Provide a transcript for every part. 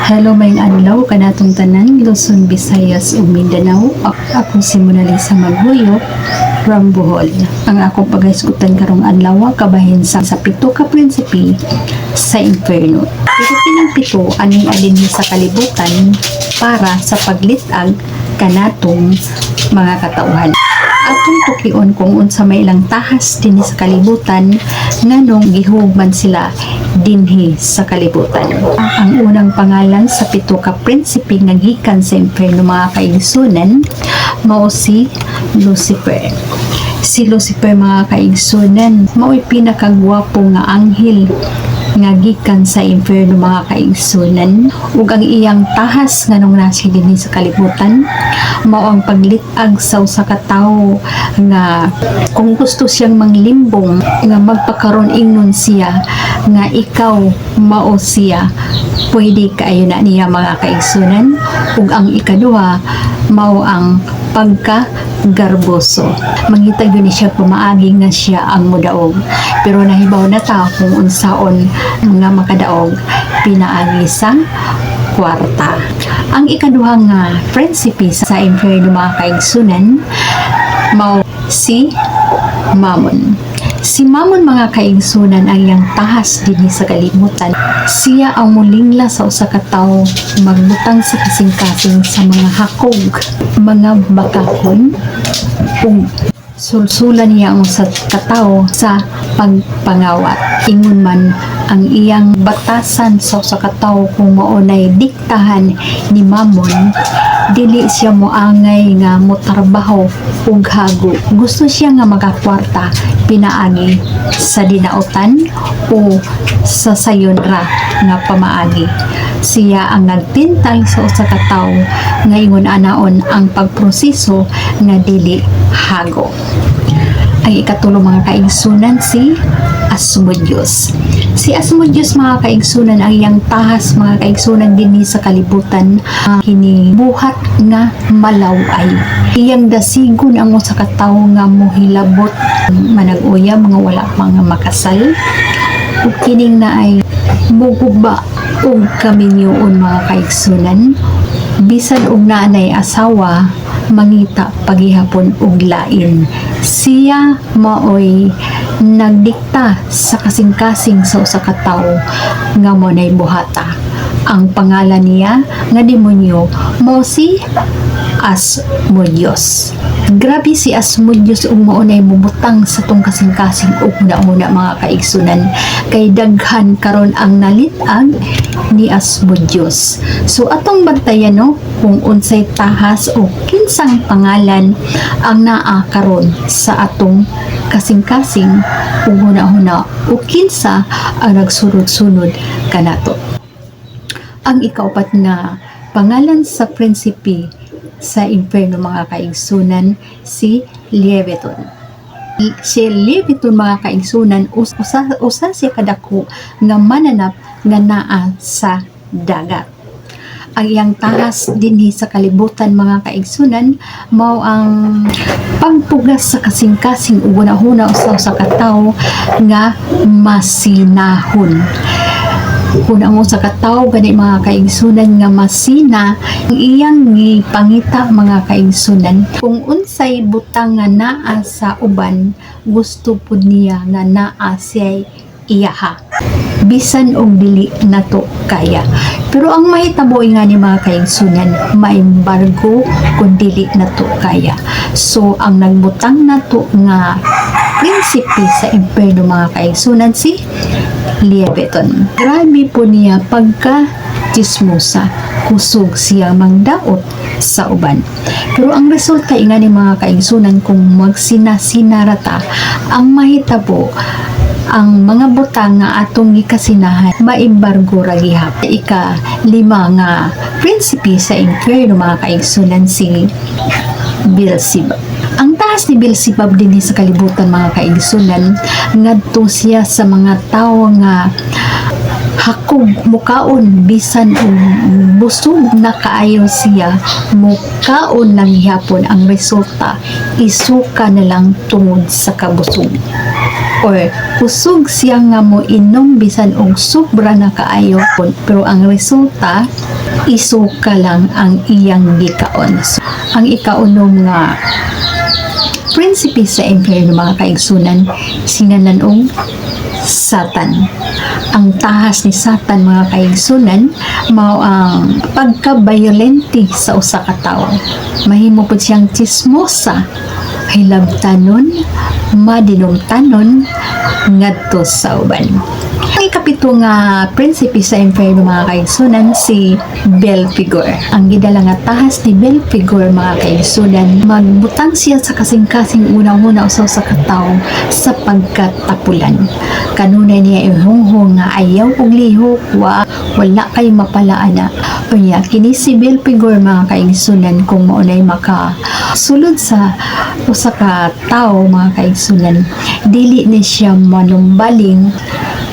Hello may adlaw kanatong tanan Luzon, Visayas ug Mindanao. Ako si Mona Lisa Maghuyo from Bohol. Ang akong pagahisgutan karong adlaw kabahin sa pito ka prinsipi sa impierno. Ito kining pito aning adinhi sa kalibutan para sa paglitag kanatong mga katauhan. Atong tukion kung unsa may ilang tahas dinhi sa kalibutan nganong gihugman sila dinhi sa kalibutan. Ang unang pangalan sa pito ka prinsipe nga gikan sa impierno mga kaigsunan mao si Lucifer. Si Lucifer mga kaigsunan mao'y pinakagwapo nga anghel nga gikan sa impierno mga kaigsunan, ug ang iyang tahas nganong nasi dinhi sa kalibutan mao ang paglitag sa usa ka tawo nga kung gusto siyang manglimbong nga magpakaron ingnon siya nga ikaw mao siya, pwede kaayo na niya mga kaigsunan. Ug ang ikaduha mao ang pagka-garboso. Mangitag yun siya pumaaging na siya ang mudaog. Pero nahibaw na ta kung unsaon nga makadaog pinaagi sa kwarta. Ang ikaduha nga prinsipe sa impierno mga kaigsunan mao si Mammon. Si Mammon mga kaigsunan ang iyang tahas dinhi sa kalibutan. Siya ang mulingla sa usa ka tawo magbutang sa kasing-kasing sa mga hakog, mga bakakon ug sulsulan niya ang usa ka tawo sa pagpangawat. Ingon man ang iyang batasan sa usa ka tawo kung maunay diktahan ni Mammon, dili siya moangay nga motrabaho ug hago. Gusto siya nga magakwarta pinaagi sa dinautan o sa sayonra nga pamaagi. Siya ang nagtintay sa usa ka tawo nga ingon anaon ang pagproseso nga dili hago. Ang ikatulo mga kaigsunan si Asmodeus. Si Asmodeus mga kaigsunan ang iyang tahas mga kaigsunan dinhi sa kalibutan hinibuhat nga malaway. Iyang dasigon ang usa ka tawo nga mohilabot manag-uya mga wala mga makasal ug kining na ay muguba ug kaminyoon mga kaigsunan. Bisan og naanay asawa mangita paghihapon og lain. Siya maoy nagdikta sa kasing-kasing sa usa ka tawo nga mo nay buhata. Ang pangalan niya nga demonyo mao si Asmodeus. Grabe si Asmodeus ug mao nay mubutang sa tong kasing-kasing ug una-una mga kaigsunan kay daghan karon ang nalitag ni Asmodeus. So atong bantayan no kung unsay tahas o kinsang pangalan ang naa karon sa atong kasing-kasing ug huna-huna o kinsa ang nagsunod-sunod kanato. Ang ikaapat nga pangalan sa prinsipe sa impierno mga kaigsunan si Leviathan. Si Leviathan mga kaigsunan usa siya kadako nga mananap nga naa sa dagat. Ang iyang tahas dinhi sa kalibutan mga kaigsunan mao ang pagpugas sa kasing-kasing ug una-una usa ka tawo nga masinahon. Kung ang usa ka tawo gani mga kaigsunan nga masina, ang iyang gipangita mga kaigsunan kung unsay butang nga naa sa uban gusto pud niya nga naa siya iyaha bisan og dili nato kaya. Pero ang mahitabo nga ni mga kaigsunan maembargo kung dili nato kaya. So ang nagbutang nato nga prinsipe sa impierno mga kaigsunan si Leviathan. Grabe po niya pagka chismosa, kusog siya mangdaot sa uban. Pero ang resulta nga ni mga kaigsunan kung magsinasinarata ang mahitabo ang mga butang nga atong gikasinahan maimbargo ra gihap. Ika-lima nga prinsipe sa impierno mga kaigsunan si Beelzebub. Ang taas ni Beelzebub dinhi sa kalibutan mga kaigsunan ngadto siya sa mga tawo nga hakog mukaon bisan busog na kaayo siya mukaon lang gihapon. Ang resulta isuka na lang tungod sa kabusog. or kusog siya nga mo inom bisan og sobra na kaayo, pero ang resulta isuka lang ang iyang gikaon. So, ang ikaunom nga prinsipe sa impyerno mga kaigsunan sinanan Satan. Ang tahas ni Satan mga kaigsunan mao ang pagka-violente sa usa ka tawo. Mahimo pud siyang chismosa, hilabtanon, madinumtanon ngadto sa uban. Ang ikapito nga prinsipe sa impyerno mga kaigsunan si Belphegor. Ang gidala nga tahas ni Belphegor mga kaigsunan, magbutang siya sa kasing-kasing unang-una usaw sa katawo sa pagkatapulan. Kanunay niya ihunghong nga ayaw og lihok, wala kay mapalaana. Unya kini si Belphegor mga kaigsunan kung maunay makasulod sa usa ka tawo mga kaigsunan, dili ni siya manumbaling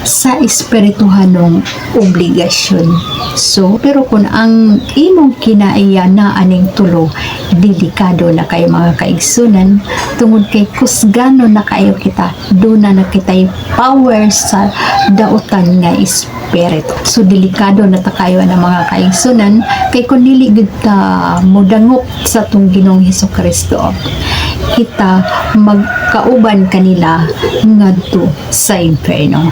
sa espirituhanong obligasyon. So, pero kung ang imong kinaiya na aning tulo, delikado na kayo mga kaigsunan, tungod kay kusgano na kayo kita, doon na kita'y power sa dautan nga espiritu. So, delikado na ta kayo na mga kaigsunan, kay kung dili kita mudangop sa tong Ginoong Hesukristo, kita magkauban kanila ngadto sa impyerno.